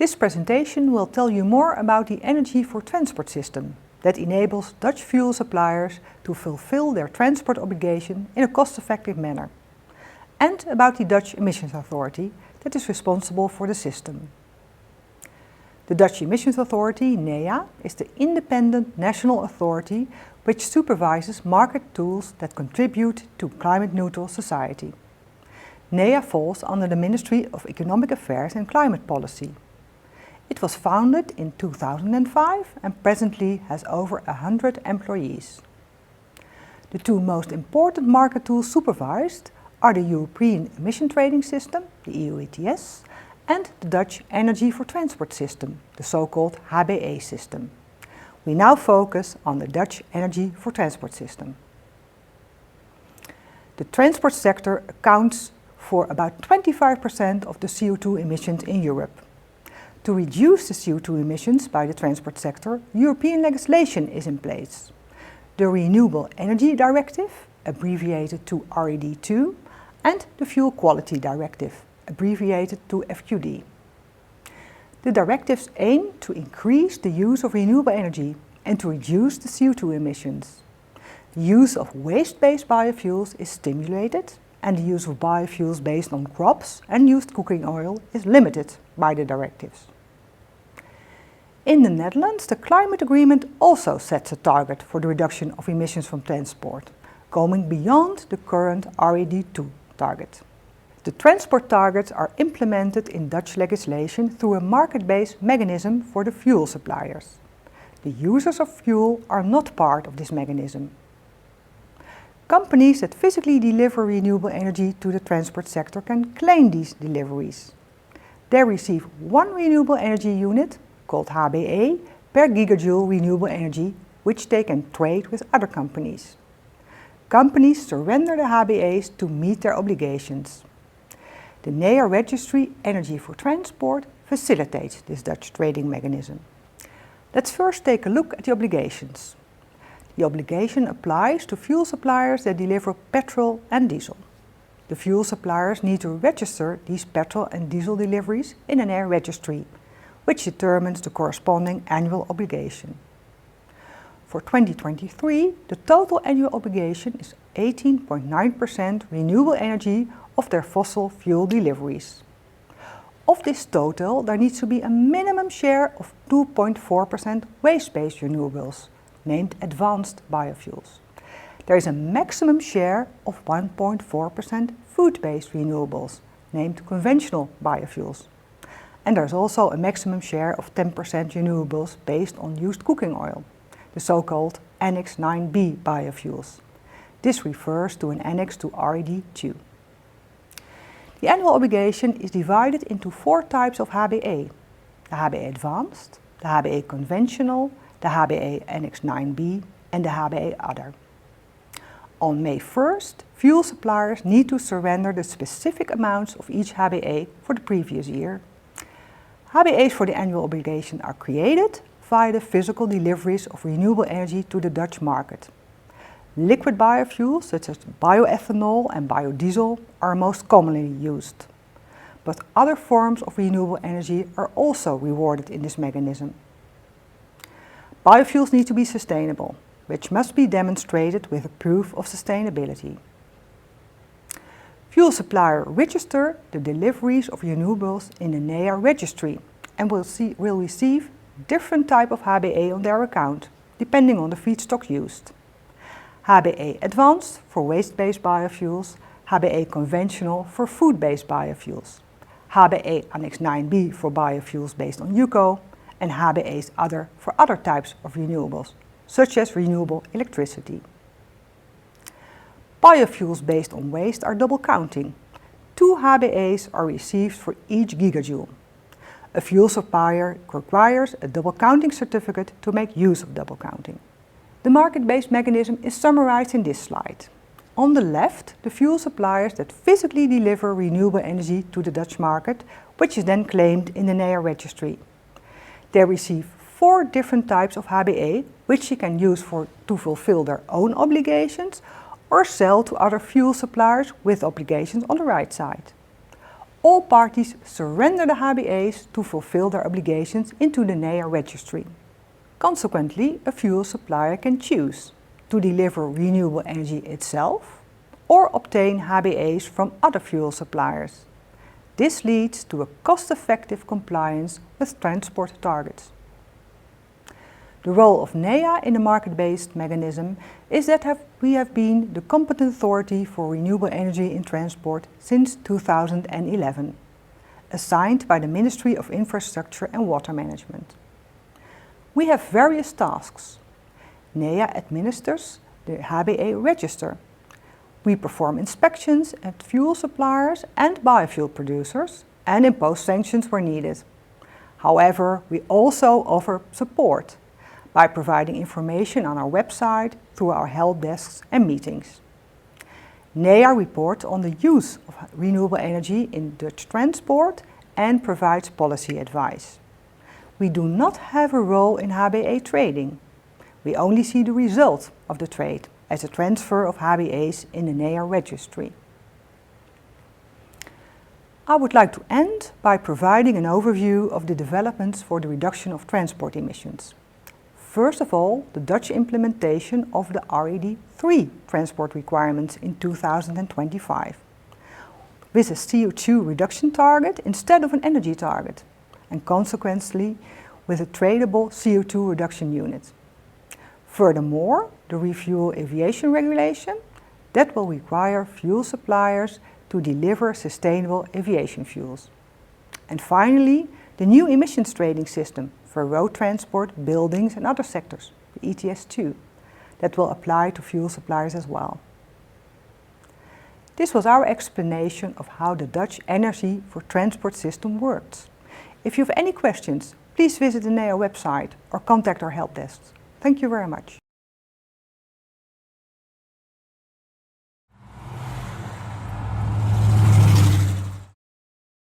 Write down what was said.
This presentation will tell you more about the energy for transport system that enables Dutch fuel suppliers to fulfill their transport obligation in a cost-effective manner, and about the Dutch Emissions Authority that is responsible for the system. The Dutch Emissions Authority, NEA, is the independent national authority which supervises market tools that contribute to climate-neutral society. NEA falls under the Ministry of Economic Affairs and Climate Policy. It was founded in 2005 and presently has over 100 employees. The two most important market tools supervised are the European Emission Trading System, the EU ETS, and the Dutch Energy for Transport System, the so-called HBE system. We now focus on the Dutch Energy for Transport System. The transport sector accounts for about 25% of the CO2 emissions in Europe. To reduce the CO2 emissions by the transport sector, European legislation is in place. The Renewable Energy Directive, abbreviated to RED II, and the Fuel Quality Directive, abbreviated to FQD. The directives aim to increase the use of renewable energy and to reduce the CO2 emissions. The use of waste-based biofuels is stimulated, and the use of biofuels based on crops and used cooking oil is limited by the directives. In the Netherlands, the climate agreement also sets a target for the reduction of emissions from transport, going beyond the current RED II target. The transport targets are implemented in Dutch legislation through a market-based mechanism for the fuel suppliers. The users of fuel are not part of this mechanism. Companies that physically deliver renewable energy to the transport sector can claim these deliveries. They receive one renewable energy unit, called HBE, per gigajoule renewable energy, which they can trade with other companies. Companies surrender the HBEs to meet their obligations. The NEA registry Energy for Transport facilitates this Dutch trading mechanism. Let's first take a look at the obligations. The obligation applies to fuel suppliers that deliver petrol and diesel. The fuel suppliers need to register these petrol and diesel deliveries in an air registry, which determines the corresponding annual obligation. For 2023, the total annual obligation is 18.9% renewable energy of their fossil fuel deliveries. Of this total, there needs to be a minimum share of 2.4% waste-based renewables, named advanced biofuels. There is a maximum share of 1.4% food-based renewables, named conventional biofuels. And there's also a maximum share of 10% renewables based on used cooking oil, the so-called Annex 9b biofuels. This refers to an annex to RED II. The annual obligation is divided into four types of HBE: the HBE Advanced, the HBE Conventional, the HBE Annex 9b, and the HBE Other. On May 1st, fuel suppliers need to surrender the specific amounts of each HBE for the previous year. HBEs for the annual obligation are created via the physical deliveries of renewable energy to the Dutch market. Liquid biofuels such as bioethanol and biodiesel are most commonly used, but other forms of renewable energy are also rewarded in this mechanism. Biofuels need to be sustainable, which must be demonstrated with a proof of sustainability. Fuel suppliers register the deliveries of renewables in the NEA registry and will receive different type of HBE on their account, depending on the feedstock used. HBE Advanced for waste-based biofuels, HBE Conventional for food-based biofuels, HBE Annex 9b for biofuels based on UCO, and HBE's Other for other types of renewables, such as renewable electricity. Biofuels based on waste are double counting. 2 HBEs are received for each gigajoule. A fuel supplier requires a double counting certificate to make use of double counting. The market-based mechanism is summarized in this slide. On the left, the fuel suppliers that physically deliver renewable energy to the Dutch market, which is then claimed in the NEA registry. They receive 4 different types of HBE, which they can use to fulfill their own obligations or sell to other fuel suppliers with obligations on the right side. all parties surrender the HBA's to fulfill their obligations into the NEA registry. Consequently, a fuel supplier can choose to deliver renewable energy itself or obtain HBA's from other fuel suppliers. This leads to a cost-effective compliance with transport targets. The role of NEA in the market-based mechanism is that we have been the competent authority for renewable energy in transport since 2011, assigned by the Ministry of Infrastructure and Water Management. We have various tasks. NEA administers the HBA register. We perform inspections at fuel suppliers and biofuel producers and impose sanctions where needed. However, we also offer support by providing information on our website, through our help desks and meetings. NEA reports on the use of renewable energy in Dutch transport and provides policy advice. We do not have a role in HBA trading. We only see the result of the trade as a transfer of HBA's in the NEA registry. I would like to end by providing an overview of the developments for the reduction of transport emissions. First of all, the Dutch implementation of the RED III transport requirements in 2025, with a CO2 reduction target instead of an energy target, and consequently with a tradable CO2 reduction unit. Furthermore, the Refuel Aviation Regulation that will require fuel suppliers to deliver sustainable aviation fuels. And finally, the new emissions trading system for road transport, buildings and other sectors, the ETS2, that will apply to fuel suppliers as well. This was our explanation of how the Dutch energy for transport system works. If you have any questions, please visit the NEA website or contact our help desks. Thank you very much.